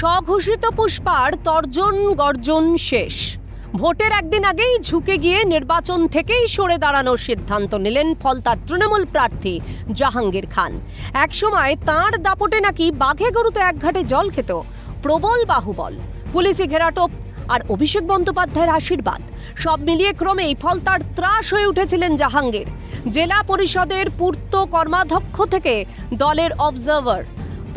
স্বঘোষিত পুষ্পার তর্জন গর্জন শেষ। ভোটের একদিন আগেই ঝুঁকে গিয়ে নির্বাচন থেকেই সরে দাঁড়ানোর সিদ্ধান্ত নিলেন ফলতার তৃণমূল প্রার্থী জাহাঙ্গীর খান। একসময় তাঁর দাপটে নাকি বাঘে গরুতে একঘাটে জল খেত। প্রবল বাহুবল, পুলিশি ঘেরাটোপ আর অভিষেক বন্দ্যোপাধ্যায়ের আশীর্বাদ সব মিলিয়ে ক্রমেই ফলতার ত্রাস হয়ে উঠেছিলেন জাহাঙ্গীর। জেলা পরিষদের পূর্ত কর্মাধ্যক্ষ থেকে দলের অবজারভার,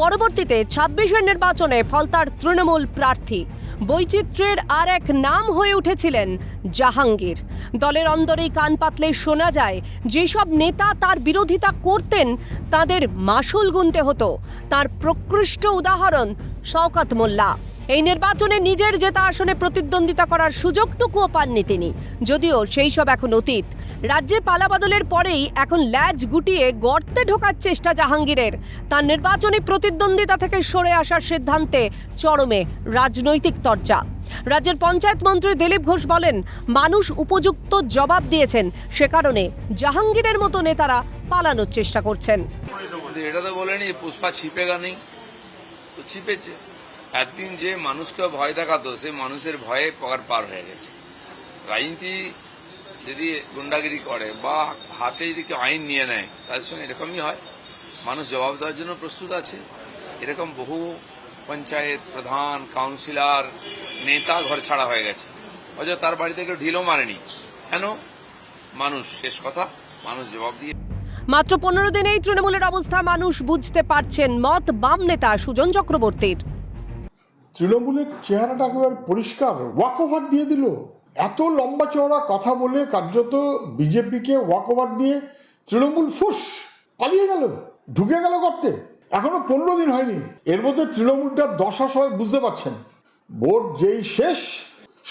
পরবর্তীতে ২৬-এর নির্বাচনে ফলতার তৃণমূল প্রার্থী। বৈচিত্র্যের আর এক নাম হয়ে উঠেছিলেন জাহাঙ্গীর। দলের অন্দরেই কান পাতলে শোনা যায় যেসব নেতা তার বিরোধিতা করতেন তাদের মাশুল গুনতে হতো। তার প্রকৃষ্ট উদাহরণ শওকত মোল্লা। এই নির্বাচনে নিজের জেতা আসনে প্রতিদ্বন্দ্বিতা করার সুযোগটুকুও পাননি তিনি, যদিও সেই সব এখন অতীত। রাজ্যে পালাবদলের পরেই এখন ল্যাজ গুটিয়ে গর্তে ঢোকার চেষ্টা জাহাঙ্গীরের। তার নির্বাচনী প্রতিদ্বন্দ্বিতা থেকে সরে আসার সিদ্ধান্তে চরমে রাজনৈতিক চর্চা। রাজ্যের পঞ্চায়েত মন্ত্রী দিলীপ ঘোষ বলেন, মানুষ উপযুক্ত জবাব দিয়েছেন, সে কারণে জাহাঙ্গীরের মতো নেতারা পালানোর চেষ্টা করছেন। এটা তো বলেনি পুষ্পা ছিপেগা নেই, তো ছিপেছে। একদিন যে মানুষকে ভয় দেখাতো সে মানুষের ভয়ে পার হয়ে গেছে। রাজনীতি যদি গুন্ডাগিরি করে বা হাতে যদি কেউ আইন নিয়ে নেয় তাদের সঙ্গে এরকমই হয়। মানুষ জবাব দেওয়ার জন্য প্রস্তুত আছে। এরকম বহু পঞ্চায়েত প্রধান, কাউন্সিলর, নেতা ঘর ছাড়া হয়ে গেছে, অথচ তার বাড়ি থেকে ঢিলও মারেনি। কেন? মানুষ, শেষ কথা, মানুষ জবাব দিয়ে। মাত্র 15 দিনেই তৃণমূলের অবস্থা মানুষ বুঝতে পারছেন, মত বাম নেতা সুজন চক্রবর্তীর। তৃণমূলের চেহারাটা একেবারে পরিষ্কার, ওয়াক ওভার দিয়ে দিল। এত লম্বা চওড়া কথা বলে কার্যত বিজেপিকে ওয়াক ওভার দিয়ে তৃণমূল ফুস পালিয়ে গেল, ঢুকে গেল গর্তে। এখনো 15 দিন হয়নি, এর মধ্যে তৃণমূলটার দশা সবাই বুঝতে পারছেন। ভোট যেই শেষ,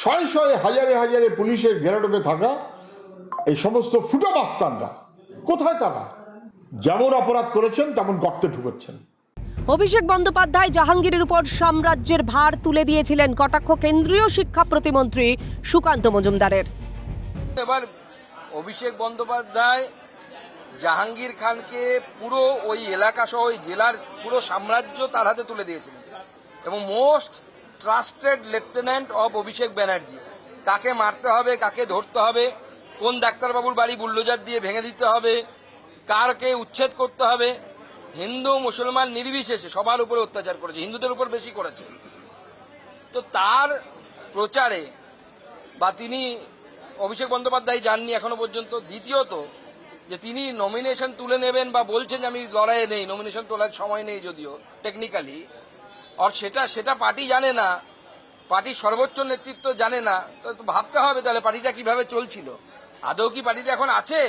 শয়ে শয়ে হাজারে হাজারে পুলিশের ঘেরাটোপে থাকা এই সমস্ত ফুটা মাস্তানরা কোথায়? তারা যেমন অপরাধ করেছেন তেমন গর্তে ঢুকেছেন। অভিষেক বন্দ্যোপাধ্যায় জাহাঙ্গীরের উপর সাম্রাজ্যের ভার তুলে দিয়েছিলেন কটাক্ষ কেন্দ্রীয় শিক্ষা প্রতিমন্ত্রী সুকান্ত মজুমদারের। এবার অভিষেক বন্দ্যোপাধ্যায় জাহাঙ্গীর খানকে পুরো ওই এলাকা সহ ওই জেলার পুরো সাম্রাজ্য তার হাতে তুলে দিয়েছিলেন এবং most trusted lieutenant of Abhishek Banerjee. কাকে মারতে হবে, কাকে ধরতে হবে, কোন ডাক্তারবাবুর বাড়ি বুল্ডোজার দিয়ে ভেঙে দিতে হবে, কারকে উচ্ছেদ করতে হবে, হিন্দু মুসলমান নির্বিশেষে সবার উপরে অত্যাচার করেছে, হিন্দুদের উপর বেশি করেছে। তো তার প্রচারে বা তিনি অভিষেক বন্দ্যোপাধ্যায় যাননি এখনো পর্যন্ত। দ্বিতীয়ত যে তিনি নমিনেশন তুলে নেবেন বা বলছেন যে আমি লড়াইয়ে নেই, নমিনেশন তোলার সময় নেই যদিও টেকনিক্যালি, আর সেটা পার্টি জানে না, পার্টির সর্বোচ্চ নেতৃত্ব জানে না। তো ভাবতে হবে তাহলে পার্টিটা কিভাবে চলছিল, আদৌ কি পার্টিটা এখন আছে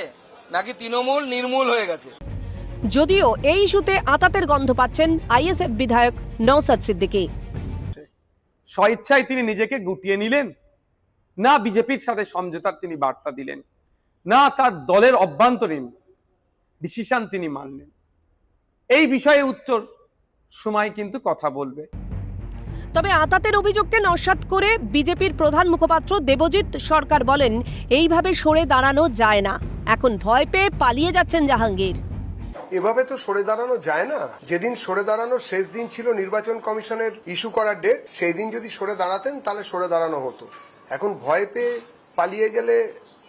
নাকি তৃণমূল নির্মূল হয়ে গেছে। যদিও এই ইস্যুতে আতাতের গন্ধ পাচ্ছেন আইএসএফ বিধায়ক নওশাদ সিদ্দিকী। স্বেচ্ছায় তিনি নিজেকে গুটিয়ে নিলেন, না বিজেপির সাথে সমঝোতার তিনি বার্তা দিলেন, না তার দলের অভ্যন্তরীণ ডিসিশন তিনি মানলেন। এই বিষয়ে উত্তর সময় কিন্তু কথা বলবে। তবে আতাতের অভিযোগকে নস্যাৎ করে বিজেপির প্রধান মুখপাত্র দেবজিৎ সরকার বলেন, এইভাবে সরে দাঁড়ানো যায় না। এখন ভয় পেয়ে পালিয়ে যাচ্ছেন জাহাঙ্গীর। এভাবে তো সরে দাঁড়ানো যায় না। যেদিন সরে দাঁড়ানোর শেষ দিন ছিল নির্বাচন কমিশনের ইস্যু করার ডেট, সেই দিন যদি সরে দাঁড়াতেন তাহলে সরে দাঁড়ানো হতো। এখন ভয় পেয়ে পালিয়ে গেলে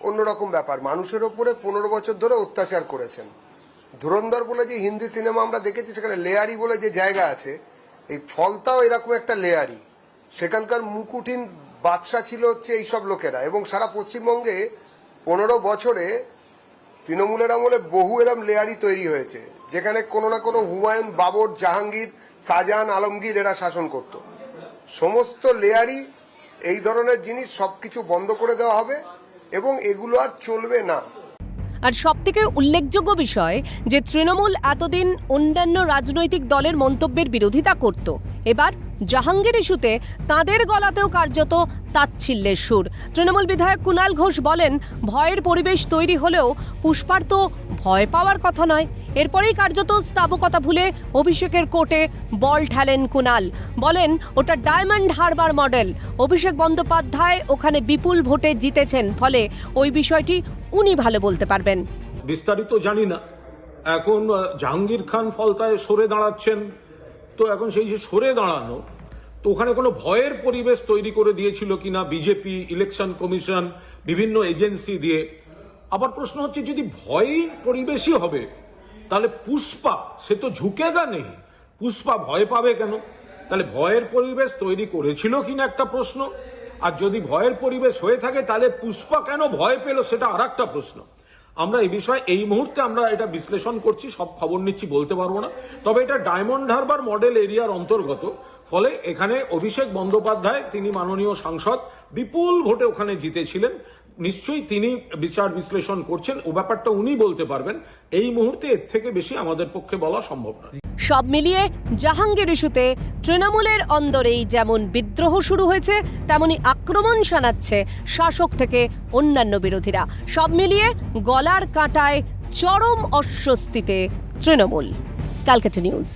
অন্যরকম ব্যাপার। মানুষের ওপরে 15 বছর ধরে অত্যাচার করেছেন। ধুরন্ধর বলে যে হিন্দি সিনেমা আমরা দেখেছি, সেখানে লেয়ারি বলে যে জায়গা আছে, এই ফলতাও এরকম একটা লেয়ারি। সেখানকার মুকুটিন বাদশা ছিল হচ্ছে এইসব লোকেরা। এবং সারা পশ্চিমবঙ্গে 15 বছরে তৃণমূলের আমলে বহু এরম লেয়ারি তৈরি হয়েছে, যেখানে কোনো না কোনো হুমায়ুন, বাবর, জাহাঙ্গীর, শাহজাহান, আলমগীর এরা শাসন করত। সমস্ত লেয়ারি, এই ধরনের জিনিস সবকিছু বন্ধ করে দেওয়া হবে এবং এগুলো আর চলবে না। আর সবথেকে উল্লেখযোগ্য বিষয় যে তৃণমূল এতদিন অন্যান্য রাজনৈতিক দলের মন্তব্যের বিরোধিতা করত, এবার জাহাঙ্গীর ইস্যুতে তাদের গলাতেও কার্যত তাচ্ছিল্যের সুর। তৃণমূল বিধায়ক কুণাল ঘোষ বলেন, ভয়ের পরিবেশ তৈরি হলেও পুষ্পার তো ভয় পাওয়ার কথা নয়। এরপরেই কার্যত স্থাবকতা ভুলে অভিষেকের কোর্টে বল ঠেলেন কুণাল। বলেন, ওটা ডায়মন্ড হারবার মডেল, অভিষেক বন্দ্যোপাধ্যায় ওখানে বিপুল ভোটে জিতেছেন, ফলে ওই বিষয়টি উনি ভালো বলতে পারবেন। বিস্তারিত জানি না। এখন জাহাঙ্গীর খান ফলতায় সরে দাঁড়াচ্ছেন, তো এখন সেই যে সরে দাঁড়ানো, তো ওখানে কোনো ভয়ের পরিবেশ তৈরি করে দিয়েছিল কিনা বিজেপি, ইলেকশন কমিশন, বিভিন্ন এজেন্সি দিয়ে। আবার প্রশ্ন হচ্ছে, যদি ভয়ের পরিবেশই হবে তাহলে পুষ্পা, সে তো ঝুঁকেগা নেই, পুষ্পা ভয় পাবে কেন? তাহলে ভয়ের পরিবেশ তৈরি করেছিল কিনা একটা প্রশ্ন। আর যদি ভয়ের পরিবেশ হয়ে থাকে তাহলে পুষ্পা কেন ভয় পেল, সেটা আর একটা প্রশ্ন। আমরা এই বিষয়ে এই মুহূর্তে আমরা এটা বিশ্লেষণ করছি, সব খবর নিচ্ছি বলতে পারবো না। তবে এটা ডায়মন্ড হারবার মডেল এরিয়ার অন্তর্গত, ফলে এখানে অভিষেক বন্দ্যোপাধ্যায়, তিনি মাননীয় সাংসদ, বিপুল ভোটে ওখানে জিতেছিলেন। নিশ্চয়ই তিনি বিচার বিশ্লেষণ করছেন, ও ব্যাপারটা উনি বলতে পারবেন। এই মুহূর্তে এর থেকে বেশি আমাদের পক্ষে বলা সম্ভব নয়। সব মিলিয়ে জাহাঙ্গীর ইস্যুতে তৃণমূলের অন্দরেই যেমন বিদ্রোহ শুরু হয়েছে, তেমনি আক্রমণ শানাচ্ছে শাসক থেকে অন্যান্য বিরোধীরা। সব মিলিয়ে গলার কাঁটায় চরম অস্বস্তিতে তৃণমূল। ক্যালকাটা নিউজ।